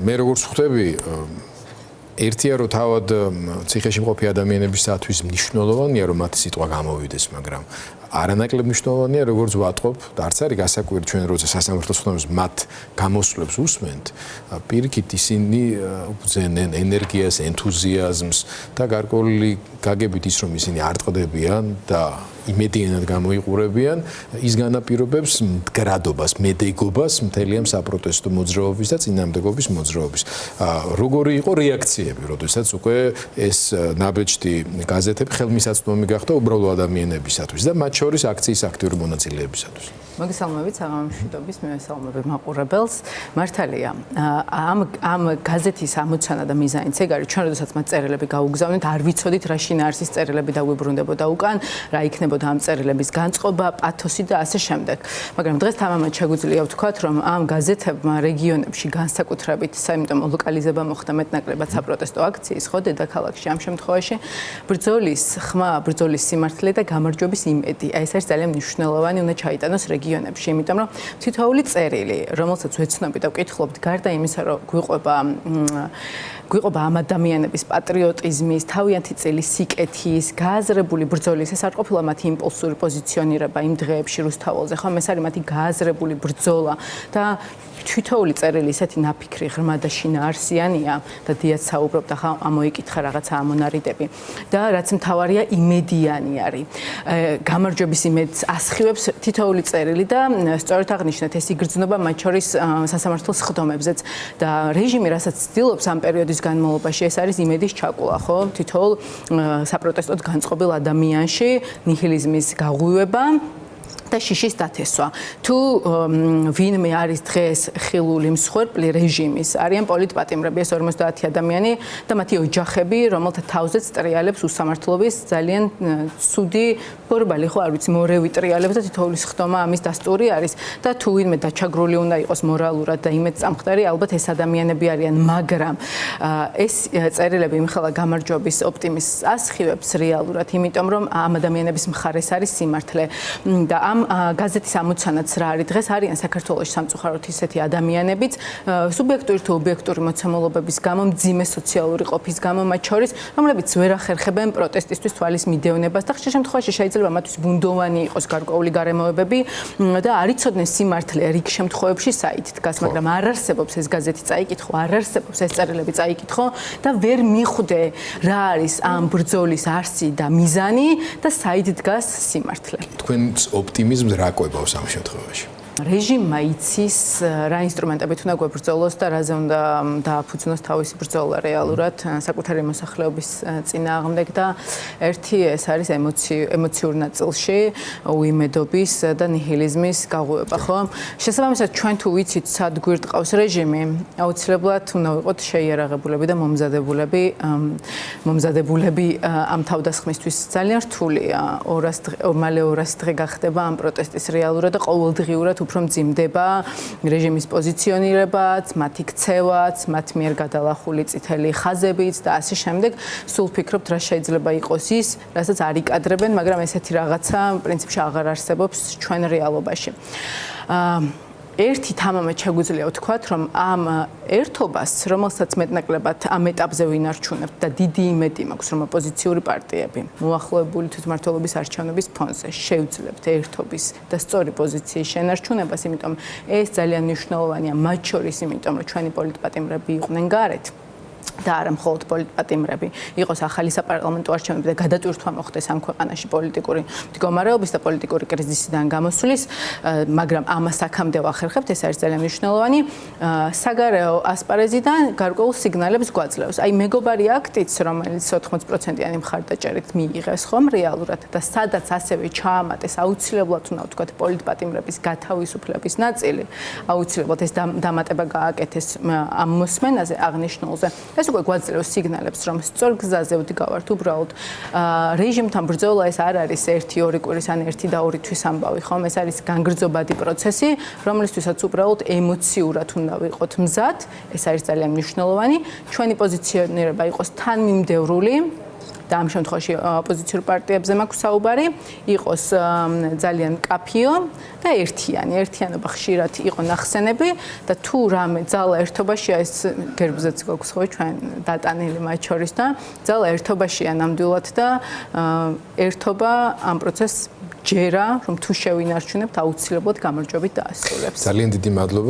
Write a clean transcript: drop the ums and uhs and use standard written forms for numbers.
მე როგორც ხვდები ერთია რომ თავად ციხეში მყოფი ადამიანებისათვის მნიშვნელოვანია რომ მათი სიტყვა გამოვიდეს, მაგრამ არანაკლებ მნიშვნელოვანია როგორც ვატყობ და არც არის გასაკვირი ჩვენ როცა სასამართლოს ხდომებს მათ გამოსვლებს უსმენთ, პირიქით ისინი უძენენ ენერგიას, ენთუზიაზმს და გარკვეული გაგებით ის რომ ისინი არ ტყდებიან და იმედიანად გამოიყურებიან ის განაპირობებს მდგრადობას, მედეგობას მთელი ამ საპროტესტო მოძრაობის და წინამდებობის მოძრაობის. როგორი იყო რეაქციები, როდესაც უკვე ეს ნაბეჭდი გაზეთები ხელმისაწვდომი გახდა უბრალო ადამიანებისათვის და მათ შორის აქციის აქტიური მონაწილეებისათვის. მოგესალმებით საღამომშვიდობის მევესალმები მაყურებელს. მართალია, ამ გაზეთის ამოცანა და მიზანიც ეგ არის, ჩვენ როდესაც მათ წერილები გაუგზავნით, არ ვიცოდით რა შინაარსის წერილები დაგვიბრუნდებოდა უკან, რა იქნებოდა ამ წერილების განწყობა, პათოსი და ასე შემდეგ. მაგრამ დღეს თამამად შეგვიძლია ვთქვათ, რომ ამ გაზეთებმა რეგიონებში განსაკუთრებით, იმიტომ ლოკალიზება მოხდა მეტნაკლებად საპროტესტო აქციის, ხო, დედაქალაქში ამ შემთხვევაში, ბრძოლის ხმა, ბრძოლის სიმართლე და გამარჯვების იმედი. ეს არის ძალიან მნიშვნელოვანი, უნდა ჩაიტანოს რეგიონებში, იმიტომ რომ თითოეული წერილი, რომელსაც ვეცნობი და ვკითხულობთ, გარდა იმისა, რომ გვიყვება ამ ადამიანების პატრიოტიზმის, თავიანთი წილის სიკეთის, გააზრებული ბრძოლის, ეს არ ყოფილა მათი იმპულსური პოზიციონირება იმ დღეებში რუსთაველზე, ხო, ეს არის მათი გააზრებული ბრძოლა და თითოეული წერილი ისეთი ნაფიქრი, ღრმა და შინაარსიანია და დიაც საუბრობდა, ხა ამოიკითხა რაღაცა ამონარიდები და რაც მთავარია იმედიანი არის. გამარჯვების იმედს ასხივებს თითოეული წერილი და სწორედ აღნიშნეთ ეს იგრძნობა მათ შორის სასამართლოს ხდომებზეც და რეჟიმი რასაც ცდილობს ამ პერიოდის განმავლობაში ეს არის იმედის ჩაკულა, ხო? თითოეულ საპროტესტოდ განწყობილ ადამიანში ნიჰილიზმის გაღვივება და შიშის დათესვა. თუ ვინმე არის დღეს ხილული მსხვერპლი რეჟიმის, არიან პოლიტპატიმრები, ეს 50 ადამიანი და მათი ოჯახები, რომელთა თავზეც ტრიალებს უსამართლობის ძალიან ცუდი ბორბალი, ხო, არ ვიცი, მორევი ტრიალებს და თითოეულის ხდომა ამის დასტური არის და თუ ვინმე დაჩაგრული უნდა იყოს მორალურად და იმედწამხდარი, ალბათ ეს ადამიანები არიან, მაგრამ ეს წერილები იმხელა გამარჯვების ოპტიმიზმს ასხივებს რეალურად, იმიტომ რომ ამ ადამიანების მხარეს არის სიმართლე და ამ გაზეთის ამოცანაც რა არის დღეს არიან საქართველოში სამწუხაროდ ისეთი ადამიანებიც სუბიექტური თუ ობიექტური მოცემულობების გამო მძიმე სოციალური ყოფის გამო მათ შორის რომლებიც ვერ ახერხებენ პროტესტისთვის თვალის მიდევნებას და ხშირ შემთხვევაში შეიძლება მათთვის ბუნდოვანი იყოს გარკვეული გარემოებები და არ იცოდნენ სიმართლე რიგ შემთხვევებში საით დგას, მაგრამ არ არსებობს ეს გაზეთი წაიკითხო, არ არსებობს ეს წერილები წაიკითხო და ვერ მიხვდე რა არის ამ ბრძოლის არსი და მიზანი და საით დგას სიმართლე. თქვენს ოპტიმიზმს რა ყვებავს ამ შემთხვევაში? რეჟიმმა იცის რა ინსტრუმენტებით უნდა გვებრძოლოს და რაზე უნდა დააფუძნოს თავისი ბრძოლა რეალურად საკუთარი მოსახლეობის წინააღმდეგ და ერთი ეს არის ემოციურ ნაწილში უიმედობის და ნიჰილიზმის გაღვივება, ხო? შესაბამისად ჩვენ თუ ვიცით სად გვირტყავს რეჟიმი, აუცილებლად უნდა ვიყოთ შეიარაღებულები და მომზადებულები ამ თავდასხმისთვის. ძალიან რთულია მალე 200 დღე გახდება ამ პროტესტის რეალურად და ყოველდღიურად უფრო მძიმდება რეჟიმის პოზიციონირებაც, მათი ქცევაც, მათ მიერ გადალახული წითელი ხაზებიც და ასე შემდეგ. სულ ფიქრობთ რა შეიძლება იყოს ის, რასაც არ იკადრებენ, მაგრამ ესეთი რაღაცა პრინციპში აღარ არსებობს ჩვენ რეალობაში. ერთი თამამად შეგვიძლია ვთქვათ, რომ ამ ერთობას, რომელსაც მეტნაკლებად ამ ეტაპზე ვინარჩუნებთ და დიდი იმედი მაქვს, რომ ოპოზიციური პარტიები მოახლოებული თვითმმართველობის არჩევნების ფონზე შევძლებთ ერთობის და სწორი პოზიციის შენარჩუნებას, იმიტომ ეს ძალიან მნიშვნელოვანია მათ შორის, იმიტომ რომ ჩვენი პოლიტპატიმრები იყვნენ გარეთ. და არა მხოლოდ პოლიტპატიმრები, იყოს ახალი საპარლამენტო არჩევნები და გადატვირთვა მოხდეს ამ ქვეყანაში პოლიტიკური მდგომარეობის და პოლიტიკური კრიზისიდან გამოსვლის, მაგრამ ამას აქამდე ვახერხებთ, ეს არის ძალიან მნიშვნელოვანი. საგარეო ასპარეზიდან გარკვეულ სიგნალებს გვაძლევს. აი მეგობარი აქტიც, რომელიც 80%-იანი მხარდაჭერით მიიღეს ხომ რეალურად და სადაც ასევე ჩაამატეს აუცილებლად უნდა ვთქვათ პოლიტპატიმრების გათავისუფლების ნაწილი, აუცილებლად ეს დამატება გააკეთეს ამ მოსმენაზე აღნიშნულზე. ეს უკვე გვაძლევს სიგნალებს, რომ სწორ გზაზე ვდგავართ უბრალოდ. რეჟიმთან ბრძოლა ეს არ არის 1-2 კვირის ან 1 და 2 თვის ამბავი, ხომ? ეს არის განგრძობადი პროცესი, რომლისთვისაც უბრალოდ ემოციურად უნდა ვიყოთ მზად. ეს არის ძალიან მნიშვნელოვანი. ჩვენი პოზიციონირება იყოს თანმიმდევრული და ამ შემთხვევაში ოპოზიციურ პარტიებზე მაქვს საუბარი, იყოს ძალიან კაფიო და ერთიანობა ხშირად იყო ნახსენები და თუ რამე ძალა ერთობაშია ეს გერბზეც გვაქვს ხო ჩვენ დატანილი მათ შორის და ძალა ერთობაშია ნამდვილად და ერთობა ამ პროცესს ჯერა რომ თუ შევინარჩუნებთ აუცილებლად გამარჯვებით დაასრულებს. ძალიან დიდი მადლობა.